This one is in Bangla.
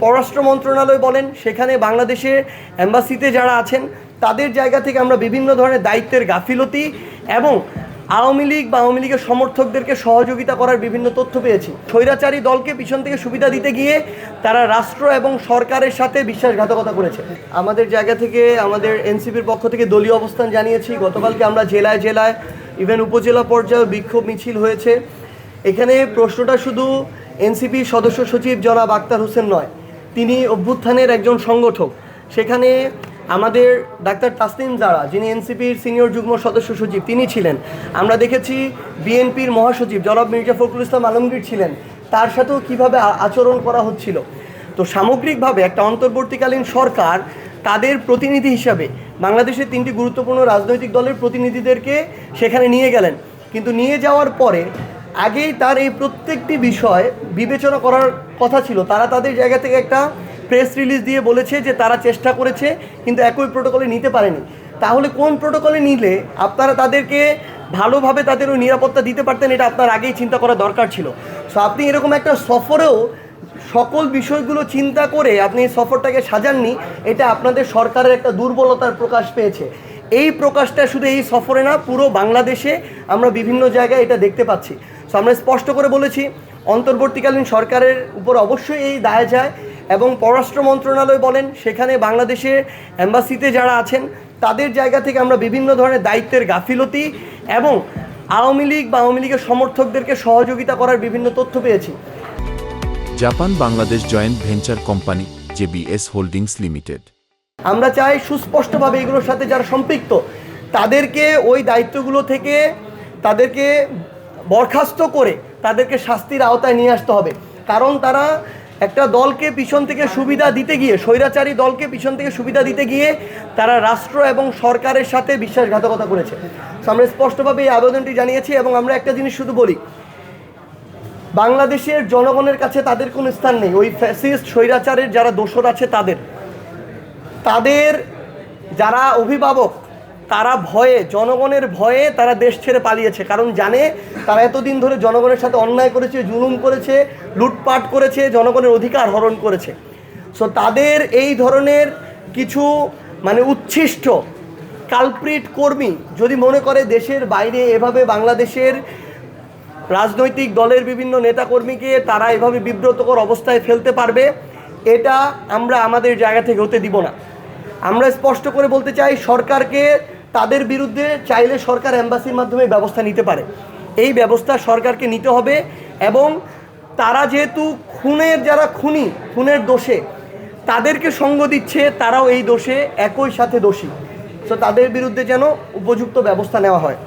পররাষ্ট্র মন্ত্রণালয় বলেন, সেখানে বাংলাদেশের এম্বাসিতে যারা আছেন তাদের জায়গা থেকে আমরা বিভিন্ন ধরনের দায়িত্বের গাফিলতি এবং আওয়ামী লীগ বা আওয়ামী লীগের সমর্থকদেরকে সহযোগিতা করার বিভিন্ন তথ্য পেয়েছি। স্বৈরাচারী দলকে পিছন থেকে সুবিধা দিতে গিয়ে তারা রাষ্ট্র এবং সরকারের সাথে বিশ্বাসঘাতকতা করেছে। আমাদের জায়গা থেকে আমাদের এনসিপির পক্ষ থেকে দলীয় অবস্থান জানিয়েছি। গতকালকে আমরা জেলায় জেলায় ইভেন উপজেলা পর্যায়ে বিক্ষোভ মিছিল হয়েছে। এখানে প্রশ্নটা শুধু এনসিপির সদস্য সচিব জনাব আক্তার হোসেন নয়, তিনি অভ্যুত্থানের একজন সংগঠক। সেখানে আমাদের ডাক্তার তাসনিম জারা, যিনি এনসিপির সিনিয়র যুগ্ম সদস্য সচিব, তিনি ছিলেন। আমরা দেখেছি বিএনপির মহাসচিব জনাব মির্জা ফখরুল ইসলাম আলমগীর ছিলেন। তার সাথেও কীভাবে আচরণ করা হচ্ছিল। তো সামগ্রিকভাবে একটা অন্তর্বর্তীকালীন সরকার তাদের প্রতিনিধি হিসাবে বাংলাদেশের 3টি গুরুত্বপূর্ণ রাজনৈতিক দলের প্রতিনিধিদেরকে সেখানে নিয়ে গেলেন, কিন্তু নিয়ে যাওয়ার পরে আগেই তার এই প্রত্যেকটি বিষয় বিবেচনা করার কথা ছিল। তারা তাদের জায়গা থেকে একটা প্রেস রিলিজ দিয়ে বলেছে যে তারা চেষ্টা করেছে কিন্তু একই প্রোটোকলে নিতে পারেনি। তাহলে কোন প্রোটোকলে নিলে আপনারা তাদেরকে ভালোভাবে তাদের ওই নিরাপত্তা দিতে পারতেন, এটা আপনার আগেই চিন্তা করা দরকার ছিল। সো আপনি এরকম একটা সফরেও সকল বিষয়গুলো চিন্তা করে আপনি এই সফরটাকে সাজাননি, এটা আপনাদের সরকারের একটা দুর্বলতার প্রকাশ পেয়েছে। এই প্রকাশটা শুধু এই সফরে না, পুরো বাংলাদেশে আমরা বিভিন্ন জায়গায় এটা দেখতে পাচ্ছি। সো আমরা স্পষ্ট করে বলেছি অন্তর্বর্তীকালীন সরকারের উপর অবশ্যই এই দায় যায়, এবং পররাষ্ট্র মন্ত্রণালয় বলেন, সেখানে বাংলাদেশের এম্বাসিতে যারা আছেন তাদের জায়গা থেকে আমরা বিভিন্ন ধরনের দায়িত্বের গাফিলতি এবং আওয়ামী লীগ বা আওয়ামী লীগের সমর্থকদেরকে সহযোগিতা করার বিভিন্ন তথ্য পেয়েছি। Japan Bangladesh joint venture company JBS holdings limited. আমরা চাই সুস্পষ্টভাবে এগুলোর সাথে যারা সম্পৃক্ত তাদেরকে ওই দায়িত্বগুলো থেকে তাদেরকে বরখাস্ত করে তাদেরকে শাস্তির আওতায় নিয়ে আসতে হবে। কারণ তারা একটা দলকে পিছন থেকে সুবিধা দিতে গিয়ে, স্বৈরাচারী দলকে পিছন থেকে সুবিধা দিতে গিয়ে তারা রাষ্ট্র এবং সরকারের সাথে বিশ্বাসঘাতকতা করেছে। আমরা স্পষ্টভাবে এই আবেদনটি জানিয়েছি, এবং আমরা একটা জিনিস শুধু বলি, বাংলাদেশের জনগণের কাছে তাদের কোনো স্থান নেই। ওই ফ্যাসিস্ট স্বৈরাচারের যারা দোসর আছে তাদের যারা অভিভাবক, তারা ভয়ে, জনগণের ভয়ে তারা দেশ ছেড়ে পালিয়েছে। কারণ জানে তারা এতদিন ধরে জনগণের সাথে অন্যায় করেছে, জুলুম করেছে, লুটপাট করেছে, জনগণের অধিকার হরণ করেছে। সো তাদের এই ধরনের কিছু উচ্ছিষ্ট কালপ্রিট কর্মী যদি মনে করে দেশের বাইরে এভাবে বাংলাদেশের রাজনৈতিক দলের বিভিন্ন নেতাকর্মীকে তারা এভাবে বিব্রতকর অবস্থায় ফেলতে পারবে, এটা আমরা আমাদের জায়গা থেকে হতে দিব না। আমরা স্পষ্ট করে বলতে চাই, সরকারকে তাদের বিরুদ্ধে চাইলে সরকার এম্বাসির মাধ্যমে ব্যবস্থা নিতে পারে। এই ব্যবস্থা সরকারকে নিতে হবে, এবং তারা যেহেতু যারা খুনের দোষে তাদেরকে সঙ্গ দিচ্ছে, তারাও এই দোষে একই সাথে দোষী। সো তাদের বিরুদ্ধে যেন উপযুক্ত ব্যবস্থা নেওয়া হয়।